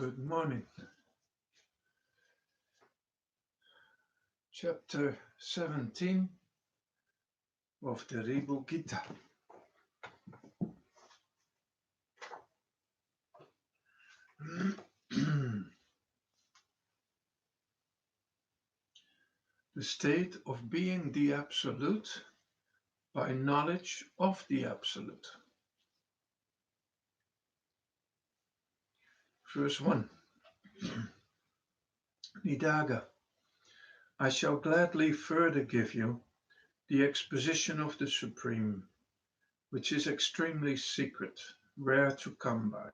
Good morning. Chapter 17 of the Ribhu Gita. The state of being the Absolute by knowledge of the Absolute. Verse 1. Nidaga. I shall gladly further give you the exposition of the Supreme, which is extremely secret, rare to come by,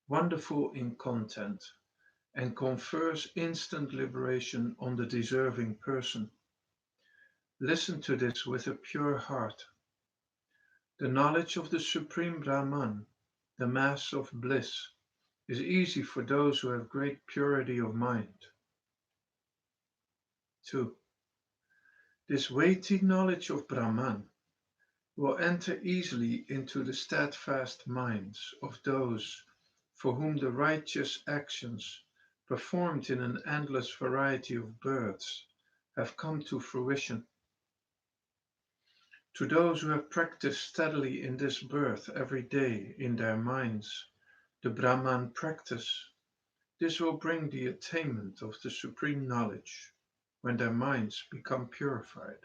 wonderful in content, and confers instant liberation on the deserving person. Listen to this with a pure heart. The knowledge of the Supreme Brahman, the mass of bliss, is easy for those who have great purity of mind. 2. This weighty knowledge of Brahman will enter easily into the steadfast minds of those for whom the righteous actions, performed in an endless variety of births, have come to fruition. To those who have practiced steadily in this birth every day in their minds, the Brahman practice, this will bring the attainment of the supreme knowledge when their minds become purified.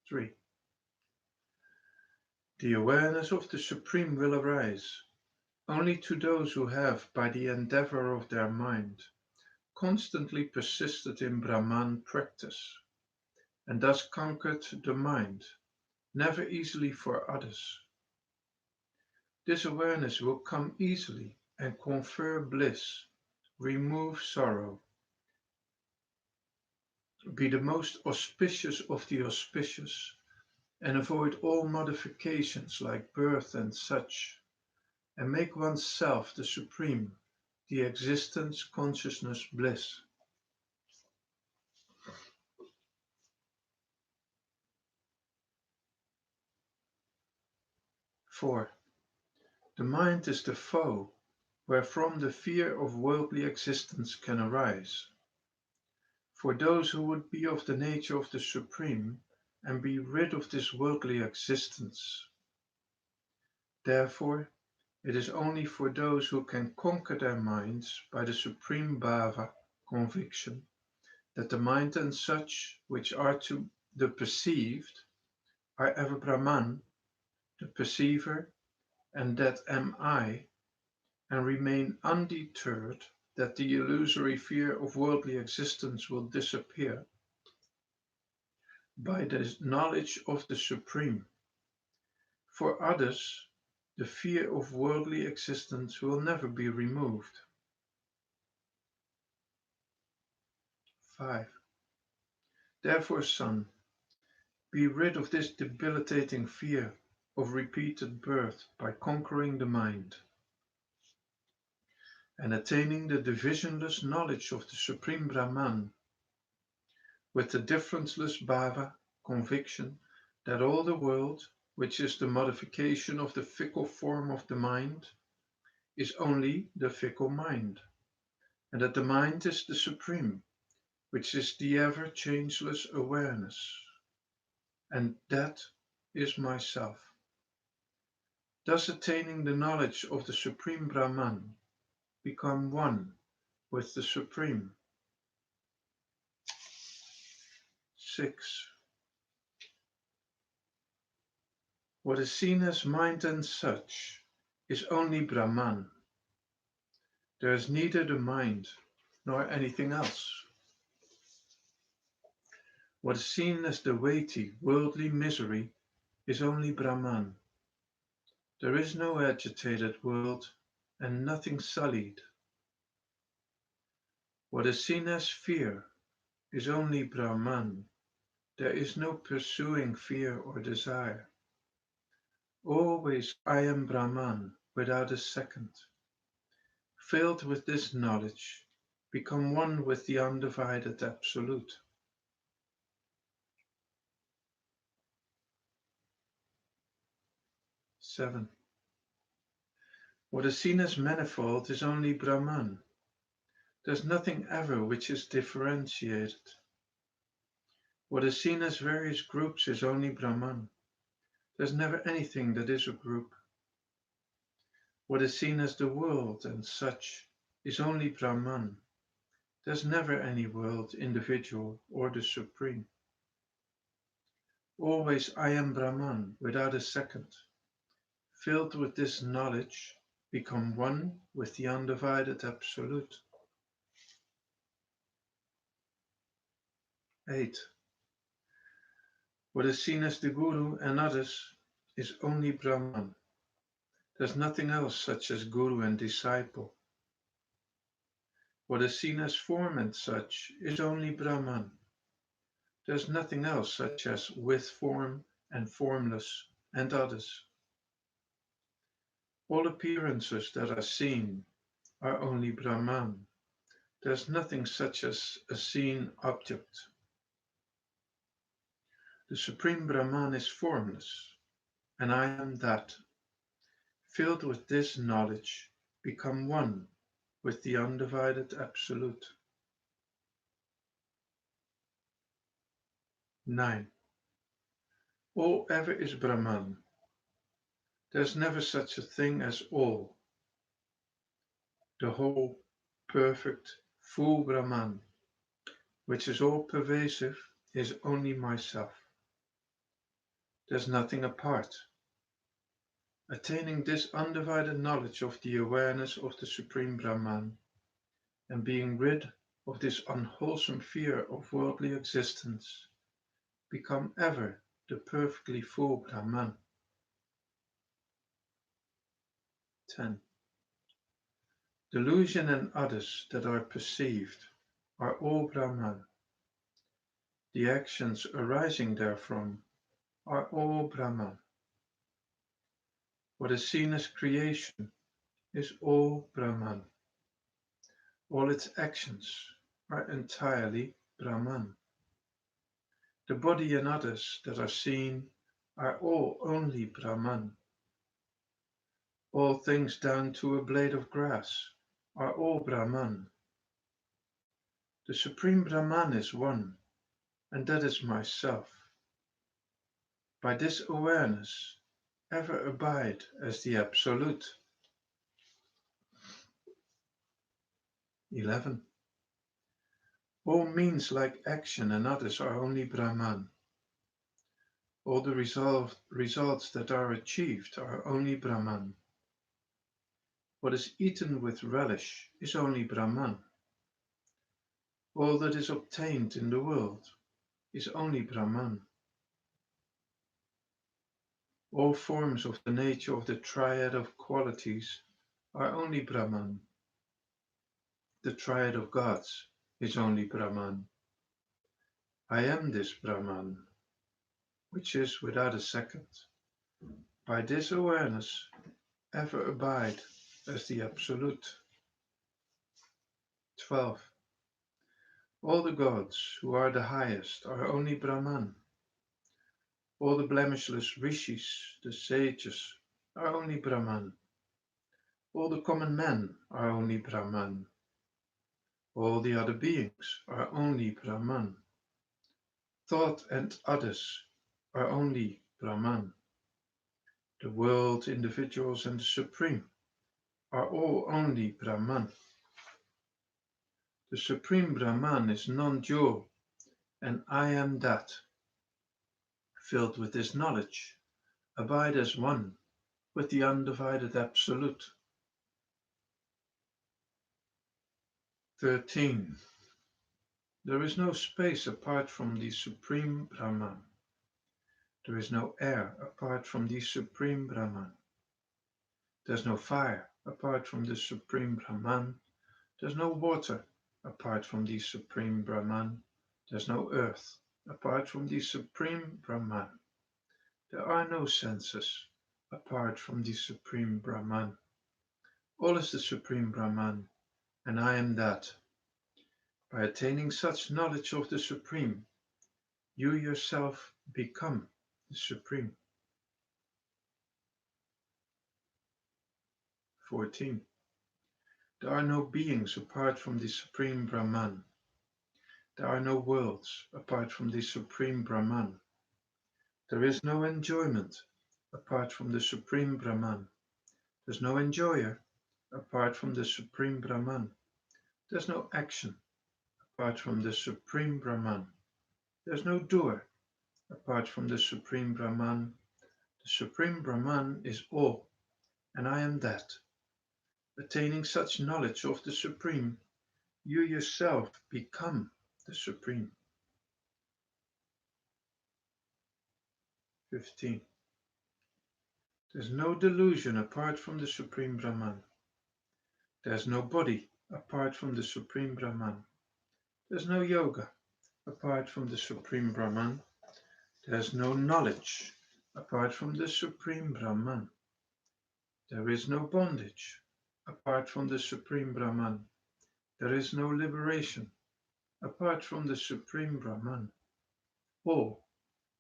3. The awareness of the Supreme will arise only to those who have, by the endeavor of their mind, constantly persisted in Brahman practice, and thus conquered the mind, never easily for others. This awareness will come easily and confer bliss, remove sorrow, be the most auspicious of the auspicious, and avoid all modifications like birth and such, and make oneself the supreme, the existence, consciousness, bliss. Four. The mind is the foe, wherefrom the fear of worldly existence can arise. For those who would be of the nature of the Supreme and be rid of this worldly existence. Therefore, it is only for those who can conquer their minds by the supreme bhava, conviction, that the mind and such which are to the perceived are ever Brahman, the perceiver, and that am I, and remain undeterred that the illusory fear of worldly existence will disappear by the knowledge of the Supreme. For others, the fear of worldly existence will never be removed. 5. Therefore, son, be rid of this debilitating fear of repeated birth by conquering the mind and attaining the divisionless knowledge of the Supreme Brahman with the differenceless bhava, conviction, that all the world, which is the modification of the fickle form of the mind, is only the fickle mind, and that the mind is the Supreme, which is the ever changeless awareness, and that is myself. Thus attaining the knowledge of the Supreme Brahman, become one with the Supreme. 6. What is seen as mind and such is only Brahman. There is neither the mind nor anything else. What is seen as the weighty worldly misery is only Brahman. There is no agitated world and nothing sullied. What is seen as fear is only Brahman. There is no pursuing fear or desire. Always I am Brahman without a second. Filled with this knowledge, become one with the undivided Absolute. 7. What is seen as manifold is only Brahman. There's nothing ever which is differentiated. What is seen as various groups is only Brahman. There's never anything that is a group. What is seen as the world and such is only Brahman. There's never any world, individual, or the supreme. Always I am Brahman, without a second. Filled with this knowledge, become one with the undivided Absolute. 8. What is seen as the Guru and others is only Brahman. There's nothing else such as Guru and disciple. What is seen as form and such is only Brahman. There's nothing else such as with form and formless and others. All appearances that are seen are only Brahman. There's nothing such as a seen object. The Supreme Brahman is formless, and I am that. Filled with this knowledge, become one with the undivided Absolute. 9. All ever is Brahman. There's never such a thing as all. The whole, perfect, full Brahman, which is all pervasive, is only myself. There's nothing apart. Attaining this undivided knowledge of the awareness of the Supreme Brahman, and being rid of this unwholesome fear of worldly existence, become ever the perfectly full Brahman. 10. Delusion and others that are perceived are all Brahman. The actions arising therefrom are all Brahman. What is seen as creation is all Brahman. All its actions are entirely Brahman. The body and others that are seen are all only Brahman. All things down to a blade of grass are all Brahman. The Supreme Brahman is one, and that is myself. By this awareness, ever abide as the Absolute. 11. All means like action and others are only Brahman. All the results that are achieved are only Brahman. What is eaten with relish is only Brahman. All that is obtained in the world is only Brahman. All forms of the nature of the triad of qualities are only Brahman. The triad of gods is only Brahman. I am this Brahman, which is without a second. By this awareness, ever abide as the Absolute. 12. All the gods who are the highest are only Brahman. All the blemishless rishis, the sages, are only Brahman. All the common men are only Brahman. All the other beings are only Brahman. Thought and others are only Brahman. The world, individuals, and the Supreme are all only Brahman. The Supreme Brahman is non-dual, and I am that. Filled with this knowledge, abide as one with the undivided Absolute. 13. There is no space apart from the Supreme Brahman. There is no air apart from the Supreme Brahman. There's no fire apart from the Supreme Brahman. There's no water apart from the Supreme Brahman. There's no earth apart from the Supreme Brahman. There are no senses apart from the Supreme Brahman. All is the Supreme Brahman, and I am that. By attaining such knowledge of the Supreme, you yourself become the Supreme. 14. There are no beings apart from the Supreme Brahman. There are no worlds apart from the Supreme Brahman. There is no enjoyment apart from the Supreme Brahman. There's no enjoyer apart from the Supreme Brahman. There's no action apart from the Supreme Brahman. There's no doer apart from the Supreme Brahman. The Supreme Brahman is all, and I am that. Attaining such knowledge of the Supreme, you yourself become the Supreme. 15. There's no delusion apart from the Supreme Brahman. There's no body apart from the Supreme Brahman. There's no yoga apart from the Supreme Brahman. There's no knowledge apart from the Supreme Brahman. There is no bondage apart from the Supreme Brahman. There is no liberation apart from the Supreme Brahman. All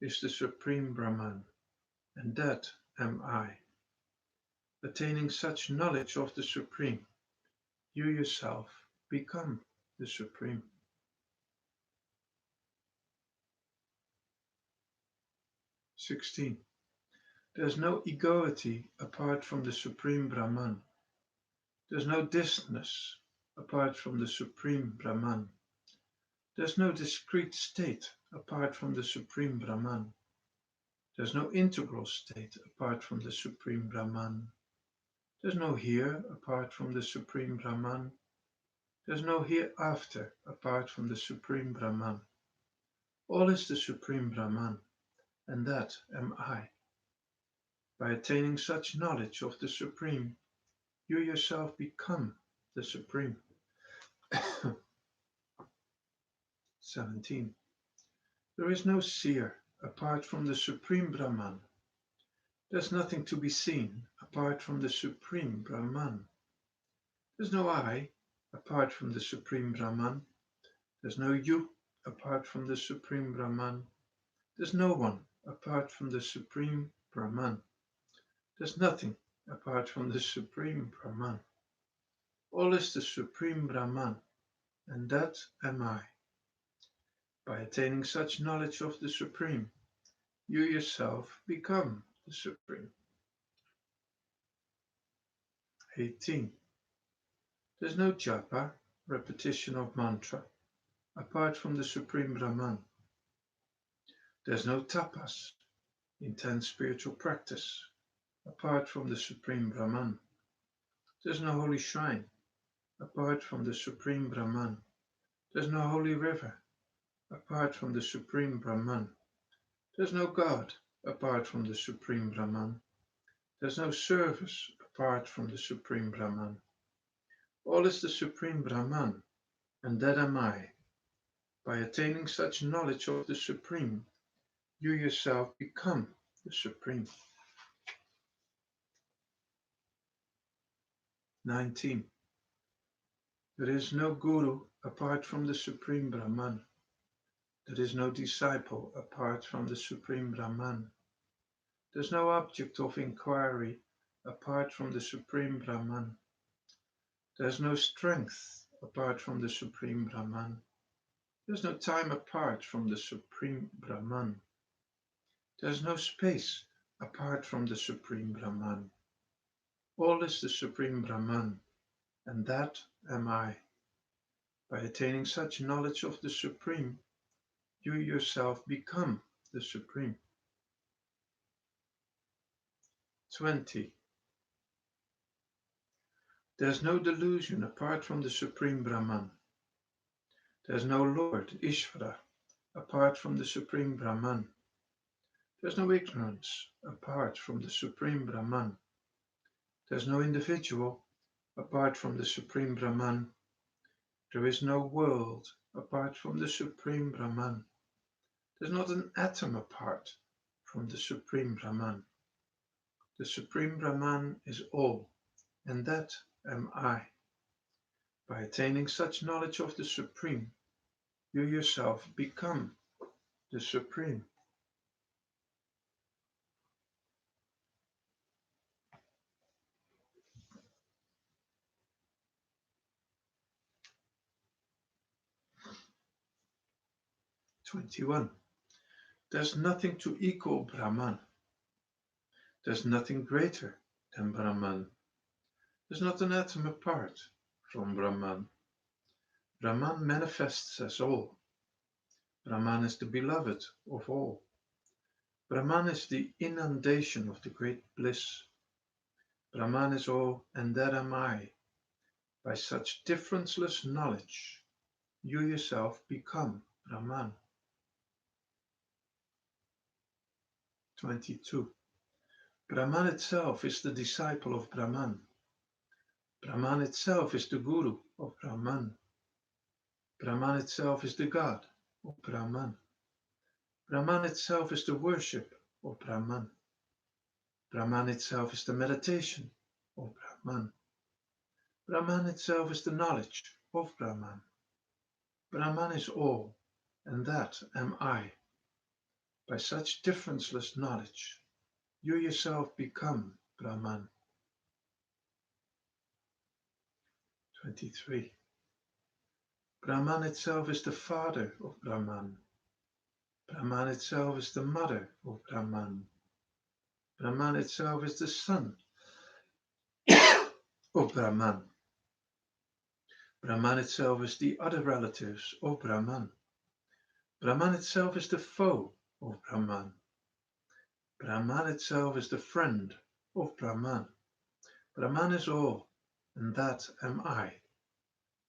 is the Supreme Brahman, and that am I. Attaining such knowledge of the Supreme, you yourself become the Supreme. 16. There's no egoity apart from the Supreme Brahman. There's no distance apart from the Supreme Brahman. There's no discrete state apart from the Supreme Brahman. There's no integral state apart from the Supreme Brahman. There's no here apart from the Supreme Brahman. There's no hereafter apart from the Supreme Brahman. All is the Supreme Brahman, and that am I. By attaining such knowledge of the Supreme, you yourself become the Supreme. 17. There is no seer apart from the Supreme Brahman. There's nothing to be seen apart from the Supreme Brahman. There's no I apart from the Supreme Brahman. There's no you apart from the Supreme Brahman. There's no one apart from the Supreme Brahman. There's nothing apart from the Supreme Brahman. All is the Supreme Brahman, and that am I. By attaining such knowledge of the Supreme, you yourself become the Supreme. 18. There's no japa, repetition of mantra, apart from the Supreme Brahman. There's no tapas, intense spiritual practice, apart from the Supreme Brahman. There's no holy shrine, apart from the Supreme Brahman. There's no holy river, apart from the Supreme Brahman. There's no God, apart from the Supreme Brahman. There's no service, apart from the Supreme Brahman. All is the Supreme Brahman, and that am I. By attaining such knowledge of the Supreme, you yourself become the Supreme. 19. There is no Guru apart from the Supreme Brahman. There is no disciple apart from the Supreme Brahman. There's no object of inquiry apart from the Supreme Brahman. There's no strength apart from the Supreme Brahman. There's no time apart from the Supreme Brahman. There's no space apart from the Supreme Brahman. All is the Supreme Brahman, and that am I. By attaining such knowledge of the Supreme, you yourself become the Supreme. 20. There's no delusion apart from the Supreme Brahman. There's no Lord, Ishvara, apart from the Supreme Brahman. There's no ignorance apart from the Supreme Brahman. There's no individual apart from the Supreme Brahman. There is no world apart from the Supreme Brahman. There's not an atom apart from the Supreme Brahman. The Supreme Brahman is all, and that am I. By attaining such knowledge of the Supreme, you yourself become the Supreme. 21. There's nothing to equal Brahman. There's nothing greater than Brahman. There's not an atom apart from Brahman. Brahman manifests as all. Brahman is the beloved of all. Brahman is the inundation of the great bliss. Brahman is all, and that am I. By such differenceless knowledge, you yourself become Brahman. 22. Brahman itself is the disciple of Brahman. Brahman itself is the guru of Brahman. Brahman itself is the God of Brahman. Brahman itself is the worship of Brahman. Brahman itself is the meditation of Brahman. Brahman itself is the knowledge of Brahman. Brahman is all, and that am I. By such differenceless knowledge, you yourself become Brahman. 23. Brahman itself is the father of Brahman. Brahman itself is the mother of Brahman. Brahman itself is the son of Brahman. Brahman itself is the other relatives of Brahman. Brahman itself is the foe of Brahman. Brahman itself is the friend of Brahman. Brahman is all, and that am I.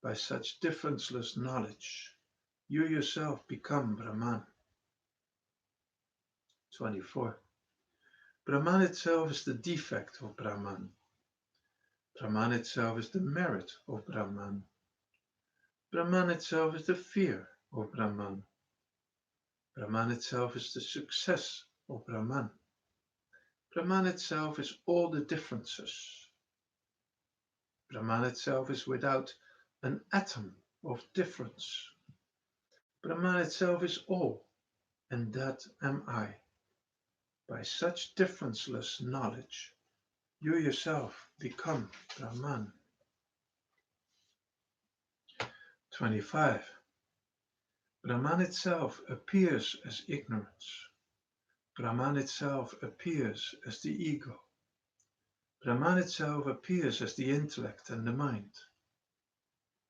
By such differenceless knowledge, you yourself become Brahman. 24. Brahman itself is the defect of Brahman. Brahman itself is the merit of Brahman. Brahman itself is the fear of Brahman. Brahman itself is the success of Brahman. Brahman itself is all the differences. Brahman itself is without an atom of difference. Brahman itself is all, and that am I. By such differenceless knowledge, you yourself become Brahman. 25. Brahman itself appears as ignorance. Brahman itself appears as the ego. Brahman itself appears as the intellect and the mind.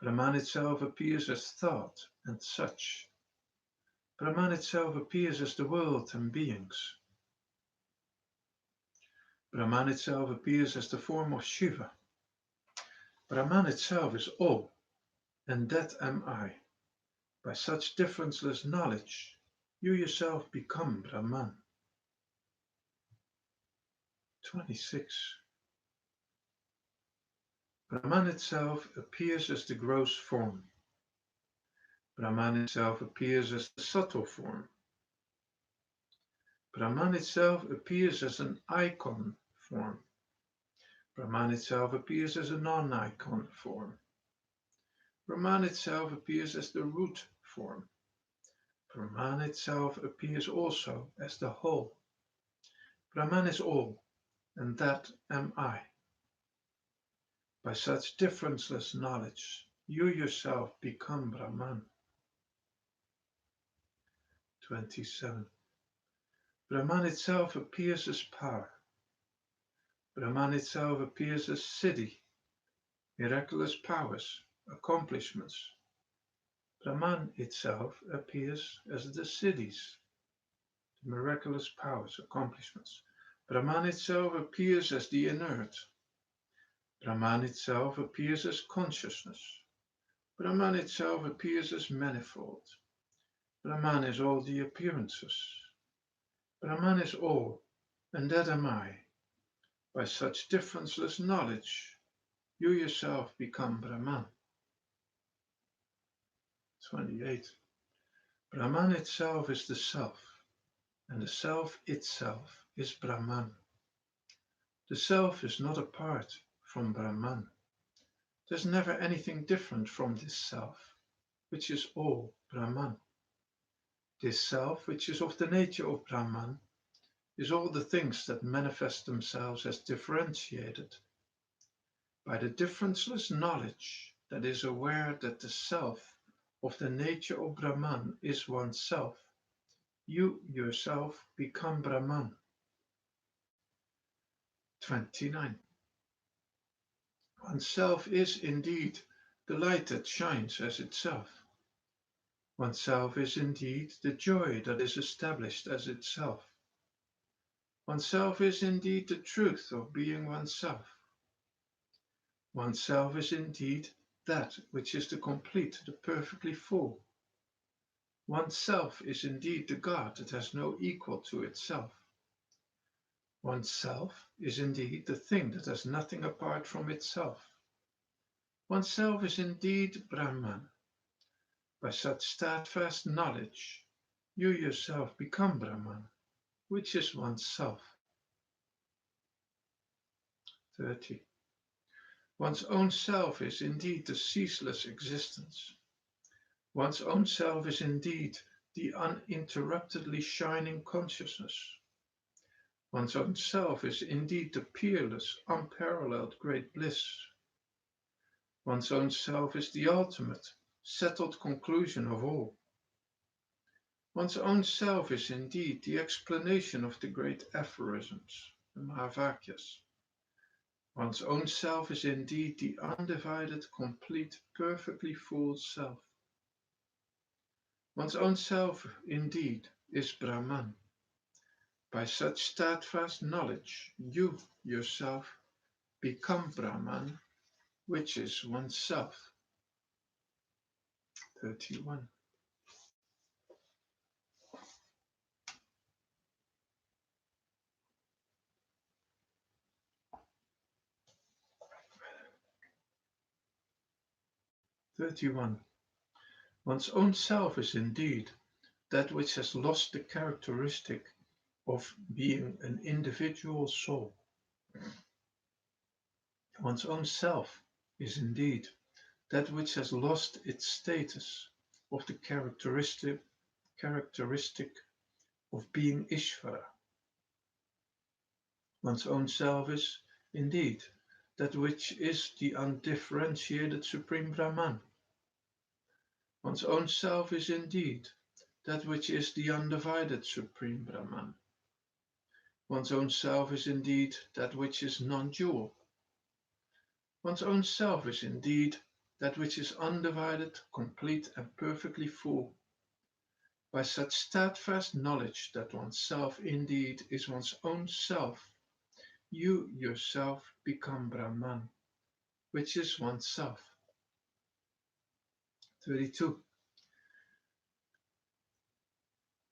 Brahman itself appears as thought and such. Brahman itself appears as the world and beings. Brahman itself appears as the form of Shiva. Brahman itself is all, and that am I. By such differenceless knowledge, you yourself become Brahman. 26. Brahman itself appears as the gross form. Brahman itself appears as the subtle form. Brahman itself appears as an icon form. Brahman itself appears as a non-icon form. Brahman itself appears as the root form. Brahman itself appears also as the whole. Brahman is all, and that am I. By such differenceless knowledge, you yourself become Brahman. 27. Brahman itself appears as power. Brahman itself appears as siddhi, miraculous powers, accomplishments. Brahman itself appears as the siddhis, the miraculous powers, accomplishments. Brahman itself appears as the inert. Brahman itself appears as consciousness. Brahman itself appears as manifold. Brahman is all the appearances. Brahman is all, and that am I. By such differenceless knowledge, you yourself become Brahman. 28. Brahman itself is the self, and the self itself is Brahman. The self is not apart from Brahman. There's never anything different from this self, which is all Brahman. This self, which is of the nature of Brahman, is all the things that manifest themselves as differentiated. By the differenceless knowledge that is aware that the self of the nature of Brahman is oneself, you yourself become Brahman. 29. Oneself is indeed the light that shines as itself. Oneself is indeed the joy that is established as itself. Oneself is indeed the truth of being oneself. Oneself is indeed that which is the complete, the perfectly full. Oneself is indeed the God that has no equal to itself. Oneself is indeed the thing that has nothing apart from itself. Oneself is indeed Brahman. By such steadfast knowledge, you yourself become Brahman, which is oneself. 30. One's own self is indeed the ceaseless existence. One's own self is indeed the uninterruptedly shining consciousness. One's own self is indeed the peerless, unparalleled great bliss. One's own self is the ultimate, settled conclusion of all. One's own self is indeed the explanation of the great aphorisms, the Mahavakyas. One's own self is indeed the undivided, complete, perfectly full self. One's own self indeed is Brahman. By such steadfast knowledge, you yourself become Brahman, which is oneself. 31. One's own self is indeed that which has lost the characteristic of being an individual soul. One's own self is indeed that which has lost its status of the characteristic of being Ishvara. One's own self is indeed that which is the undifferentiated Supreme Brahman. One's own self is indeed that which is the undivided Supreme Brahman. One's own self is indeed that which is non-dual. One's own self is indeed that which is undivided, complete, and perfectly full. By such steadfast knowledge that oneself indeed is one's own self, you yourself become Brahman, which is oneself. 32.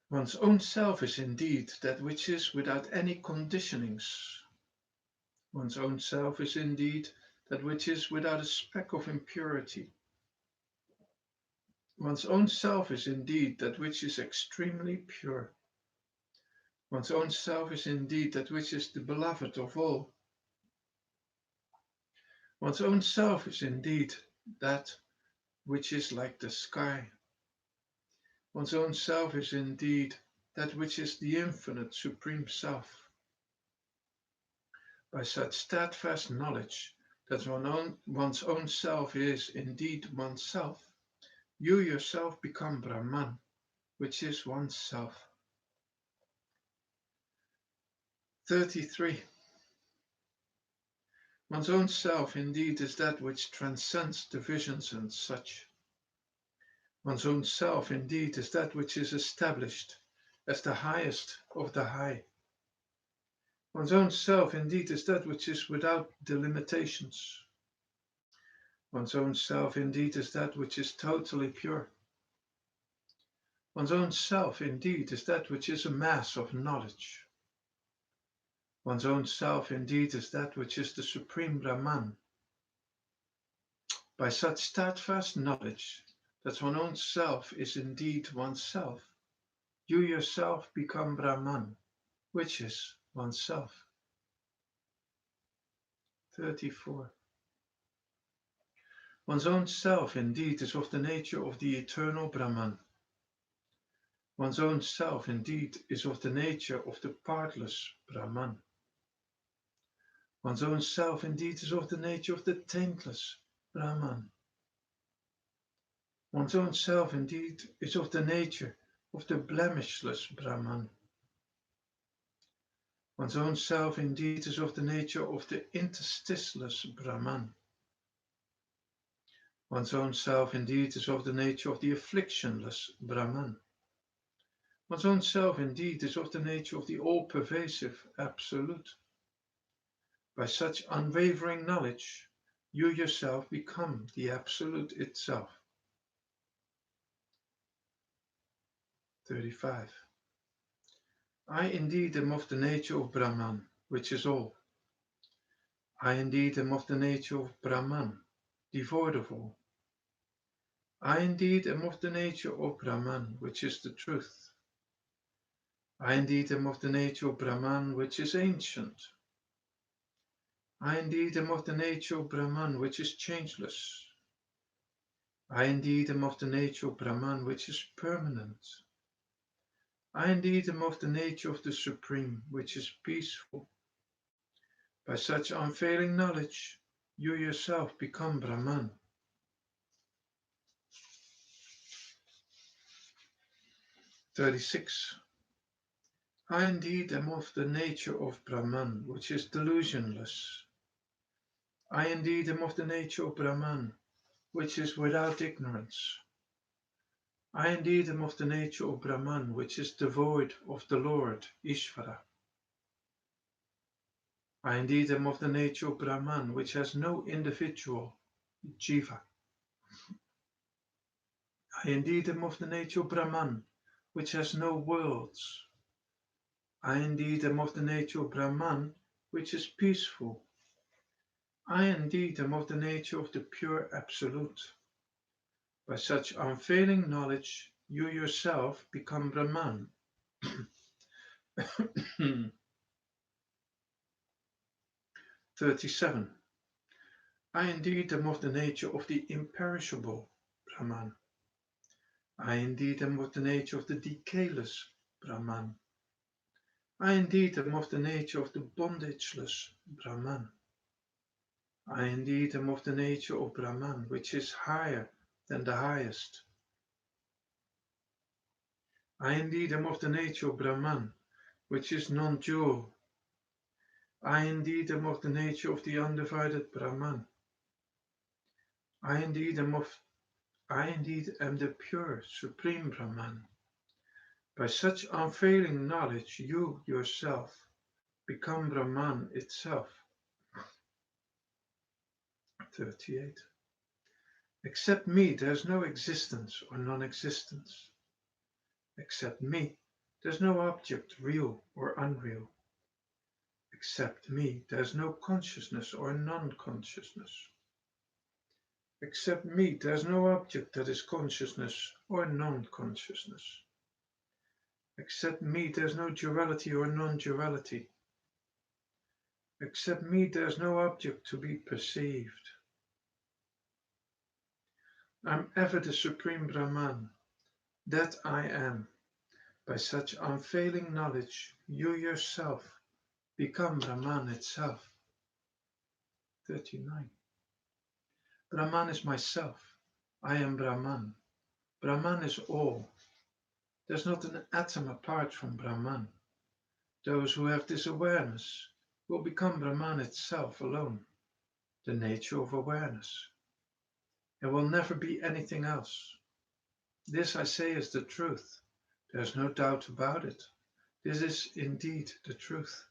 One's own self is indeed that which is without any conditionings. One's own self is indeed that which is without a speck of impurity. One's own self is indeed that which is extremely pure. One's own self is indeed that which is the beloved of all. One's own self is indeed that which is like the sky. One's own self is indeed that which is the infinite supreme self. By such steadfast knowledge that one's own self is indeed oneself, you yourself become Brahman, which is oneself. 33. One's own self indeed is that which transcends divisions and such. One's own self indeed is that which is established as the highest of the high. One's own self indeed is that which is without delimitations. One's own self indeed is that which is totally pure. One's own self indeed is that which is a mass of knowledge. One's own self indeed is that which is the Supreme Brahman. By such steadfast knowledge that one's own self is indeed oneself, you yourself become Brahman, which is oneself. 34. One's own self indeed is of the nature of the eternal Brahman. One's own self indeed is of the nature of the partless Brahman. One's own self indeed is of the nature of the taintless Brahman. One's own self indeed is of the nature of the blemishless Brahman. One's own self indeed is of the nature of the intersticeless Brahman. One's own self indeed is of the nature of the afflictionless Brahman. One's own self indeed is of the nature of the all-pervasive Absolute. By such unwavering knowledge, you yourself become the Absolute itself. 35. I indeed am of the nature of Brahman, which is all. I indeed am of the nature of Brahman, devoid of all. I indeed am of the nature of Brahman, which is the truth. I indeed am of the nature of Brahman, which is ancient. I indeed am of the nature of Brahman, which is changeless. I indeed am of the nature of Brahman, which is permanent. I indeed am of the nature of the Supreme, which is peaceful. By such unfailing knowledge, you yourself become Brahman. 36. I indeed am of the nature of Brahman, which is delusionless. I indeed am of the nature of Brahman, which is without ignorance. I indeed am of the nature of Brahman, which is devoid of the Lord, Ishvara. I indeed am of the nature of Brahman, which has no individual, Jiva. I indeed am of the nature of Brahman, which has no worlds. I indeed am of the nature of Brahman, which is peaceful. I indeed am of the nature of the pure Absolute. By such unfailing knowledge, you yourself become Brahman. 37. I indeed am of the nature of the imperishable Brahman. I indeed am of the nature of the decayless Brahman. I indeed am of the nature of the bondageless Brahman. I indeed am of the nature of Brahman, which is higher than the highest. I indeed am of the nature of Brahman, which is non-dual. I indeed am of the nature of the undivided Brahman. I indeed am the pure, supreme Brahman. By such unfailing knowledge, you yourself become Brahman itself. 38. Except me, there is no existence or non-existence. Except me, there is no object, real or unreal. Except me, there is no consciousness or non-consciousness. Except me, there is no object that is consciousness or non-consciousness. Except me, there is no duality or non-duality. Except me, there is no object to be perceived. I am ever the Supreme Brahman, that I am. By such unfailing knowledge, you yourself become Brahman itself. 39. Brahman is myself. I am Brahman. Brahman is all. There's not an atom apart from Brahman. Those who have this awareness will become Brahman itself alone, the nature of awareness. There will never be anything else. This I say is the truth. There's no doubt about it. This is indeed the truth.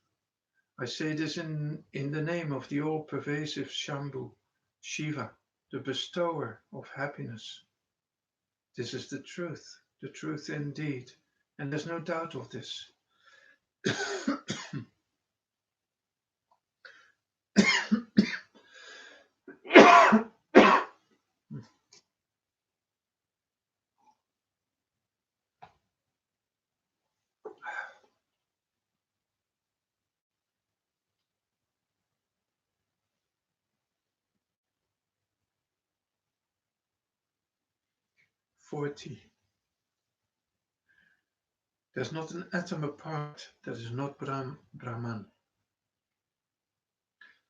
I say this in the name of the all-pervasive Shambhu, Shiva, the bestower of happiness. This is the truth indeed, and there's no doubt of this. 40. There's not an atom apart that is not Brahman.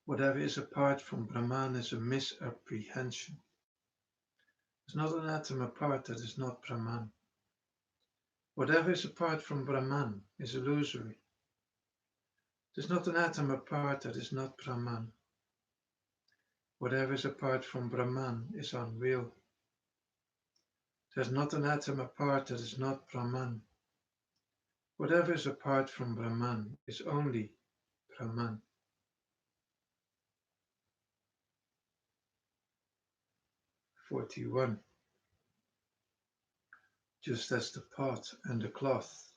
Whatever is apart from Brahman is a misapprehension. There's not an atom apart that is not Brahman. Whatever is apart from Brahman is illusory. There's not an atom apart that is not Brahman. Whatever is apart from Brahman is unreal. There's not an atom apart that is not Brahman. Whatever is apart from Brahman is only Brahman. 41. Just as the pot and the cloth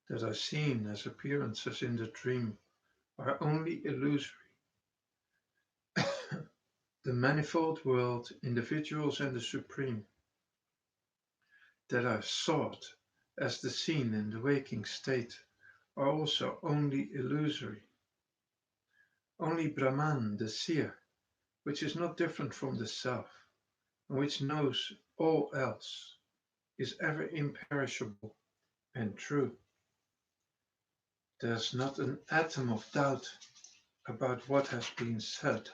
that are seen as appearances in the dream are only illusory, the manifold world, individuals, and the Supreme that are sought as the seen in the waking state are also only illusory. Only Brahman, the seer, which is not different from the self, and which knows all else, is ever imperishable and true. There's not an atom of doubt about what has been said.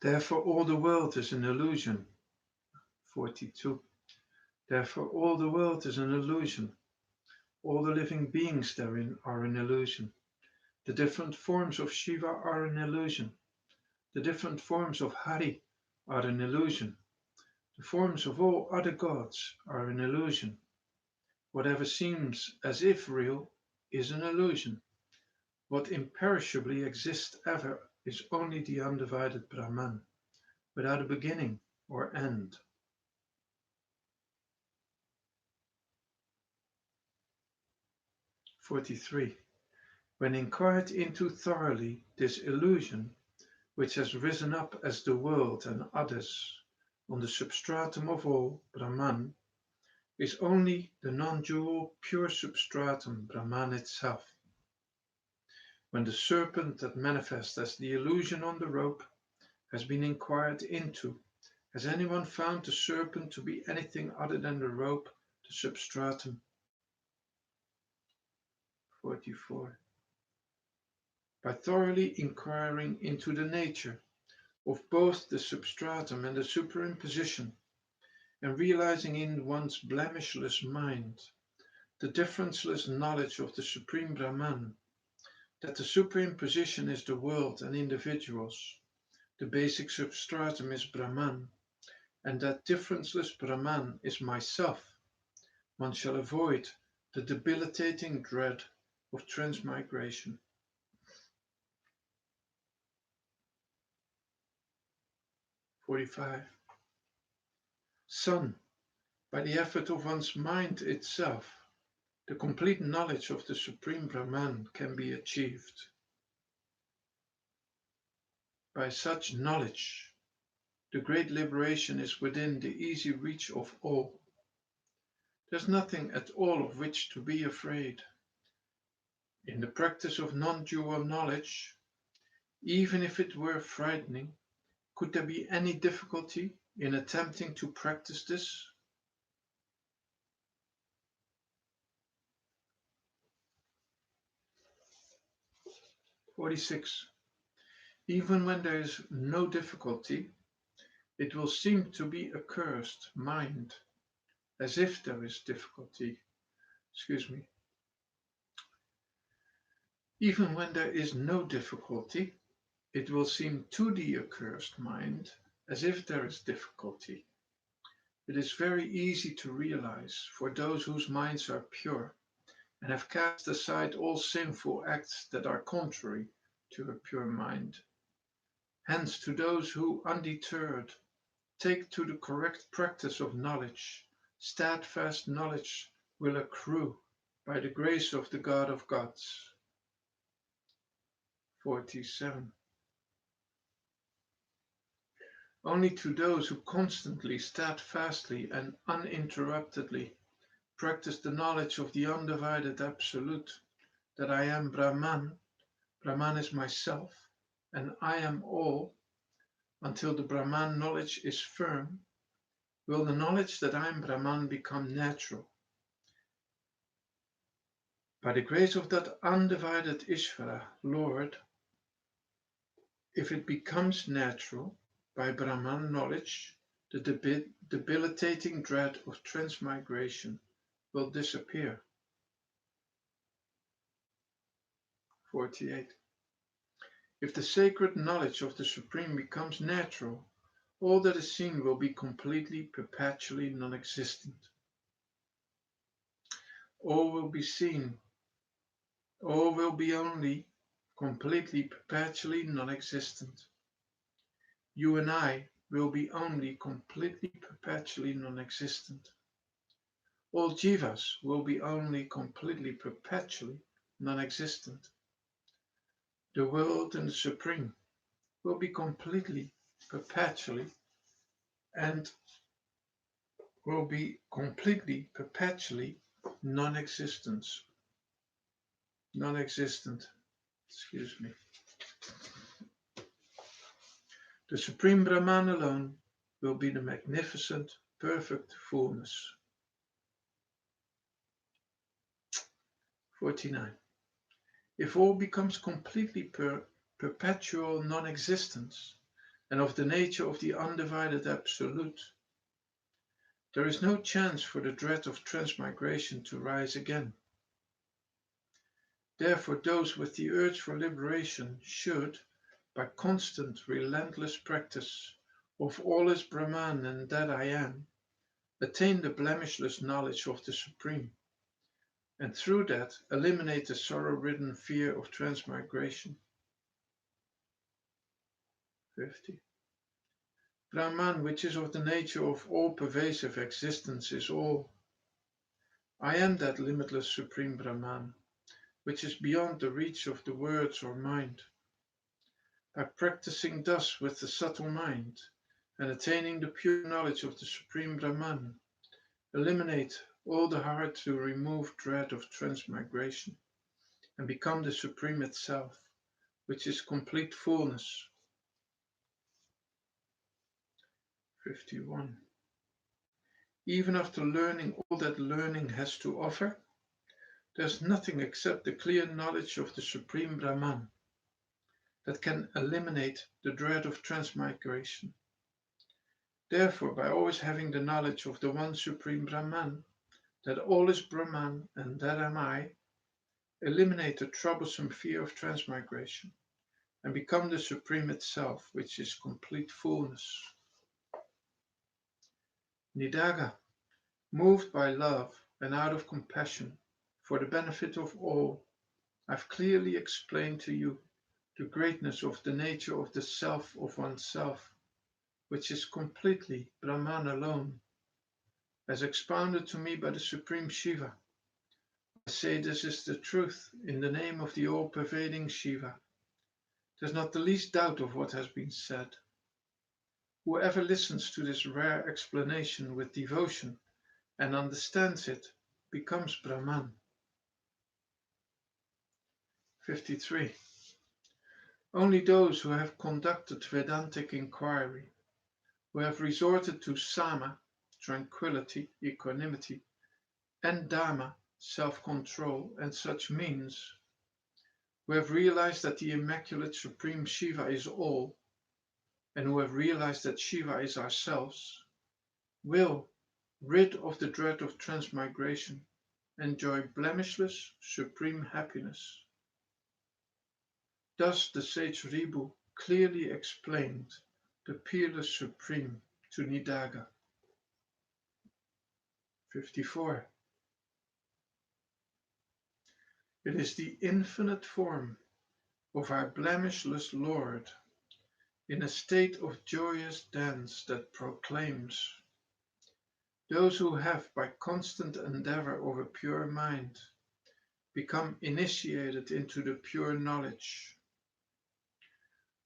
Therefore all the world is an illusion. 42. Therefore all the world is an illusion. All the living beings therein are an illusion. The different forms of Shiva are an illusion. The different forms of Hari are an illusion. The forms of all other gods are an illusion. Whatever seems as if real is an illusion. What imperishably exists ever is only the undivided Brahman, without a beginning or end. 43. When inquired into thoroughly, this illusion, which has risen up as the world and others on the substratum of all, Brahman, is only the non-dual pure substratum, Brahman itself. When the serpent that manifests as the illusion on the rope has been inquired into, has anyone found the serpent to be anything other than the rope, the substratum? 44. By thoroughly inquiring into the nature of both the substratum and the superimposition, and realizing in one's blemishless mind the differenceless knowledge of the Supreme Brahman, that the superimposition is the world and individuals, the basic substratum is Brahman, and that differenceless Brahman is myself, one shall avoid the debilitating dread of transmigration. 45. Son, by the effort of one's mind itself, the complete knowledge of the Supreme Brahman can be achieved. By such knowledge, the great liberation is within the easy reach of all. There's nothing at all of which to be afraid. In the practice of non-dual knowledge, even if it were frightening, could there be any difficulty in attempting to practice this? 46. Even when there is no difficulty, it will seem to be a cursed mind, as if there is difficulty. Even when there is no difficulty, it will seem to the accursed mind as if there is difficulty. It is very easy to realize for those whose minds are pure and have cast aside all sinful acts that are contrary to a pure mind. Hence, to those who, undeterred, take to the correct practice of knowledge, steadfast knowledge will accrue by the grace of the God of gods. 47. Only to those who constantly, steadfastly, and uninterruptedly practice the knowledge of the undivided Absolute, that I am Brahman, Brahman is myself, and I am all, until the Brahman knowledge is firm, will the knowledge that I am Brahman become natural. By the grace of that undivided Ishvara, Lord, if it becomes natural by Brahman knowledge, the debilitating dread of transmigration will disappear. 48. If the sacred knowledge of the Supreme becomes natural, all that is seen will be completely, perpetually non-existent. All will be seen, all will be only completely, perpetually non-existent. You and I will be only completely, perpetually non-existent. All jivas will be only completely, perpetually non-existent. The world and the Supreme will be completely, perpetually, and will be completely, perpetually non-existent. Non-existent. Excuse me. The Supreme Brahman alone will be the magnificent, perfect fullness. 49. If all becomes completely perpetual non-existence and of the nature of the undivided Absolute, there is no chance for the dread of transmigration to rise again. Therefore, those with the urge for liberation should, by constant, relentless practice of all is Brahman and that I am, attain the blemishless knowledge of the Supreme, and through that eliminate the sorrow-ridden fear of transmigration. 50. Brahman, which is of the nature of all-pervasive existence, is all. I am that limitless Supreme Brahman, which is beyond the reach of the words or mind. By practicing thus with the subtle mind and attaining the pure knowledge of the Supreme Brahman, eliminate all the hard to remove dread of transmigration and become the Supreme itself, which is complete fullness. 51. Even after learning all that learning has to offer, there's nothing except the clear knowledge of the Supreme Brahman that can eliminate the dread of transmigration. Therefore, by always having the knowledge of the one Supreme Brahman, that all is Brahman and that am I, eliminate the troublesome fear of transmigration and become the Supreme itself, which is complete fullness. Nidaga, moved by love and out of compassion for the benefit of all, I've clearly explained to you the greatness of the nature of the self of oneself, which is completely Brahman alone, as expounded to me by the Supreme Shiva. I say this is the truth in the name of the all-pervading Shiva. There's not the least doubt of what has been said. Whoever listens to this rare explanation with devotion and understands it becomes Brahman. 53. Only those who have conducted Vedantic inquiry, who have resorted to Sama, tranquility, equanimity, and Dhamma, self-control, and such means, who have realized that the Immaculate Supreme Shiva is all, and who have realized that Shiva is ourselves, will, rid of the dread of transmigration, enjoy blemishless, supreme happiness. Thus the sage Ribhu clearly explained the peerless Supreme to Nidaga. 54. It is the infinite form of our blemishless Lord in a state of joyous dance that proclaims, those who have by constant endeavor of a pure mind become initiated into the pure knowledge,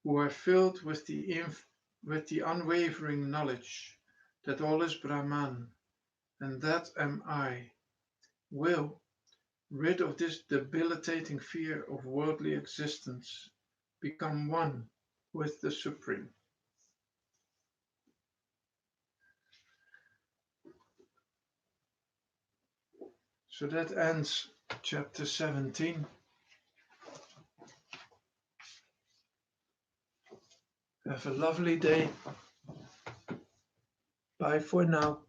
who are filled with the unwavering knowledge that all is Brahman and that am I, will, rid of this debilitating fear of worldly existence, become one with the Supreme. So that ends chapter 17. Have a lovely day. Bye for now.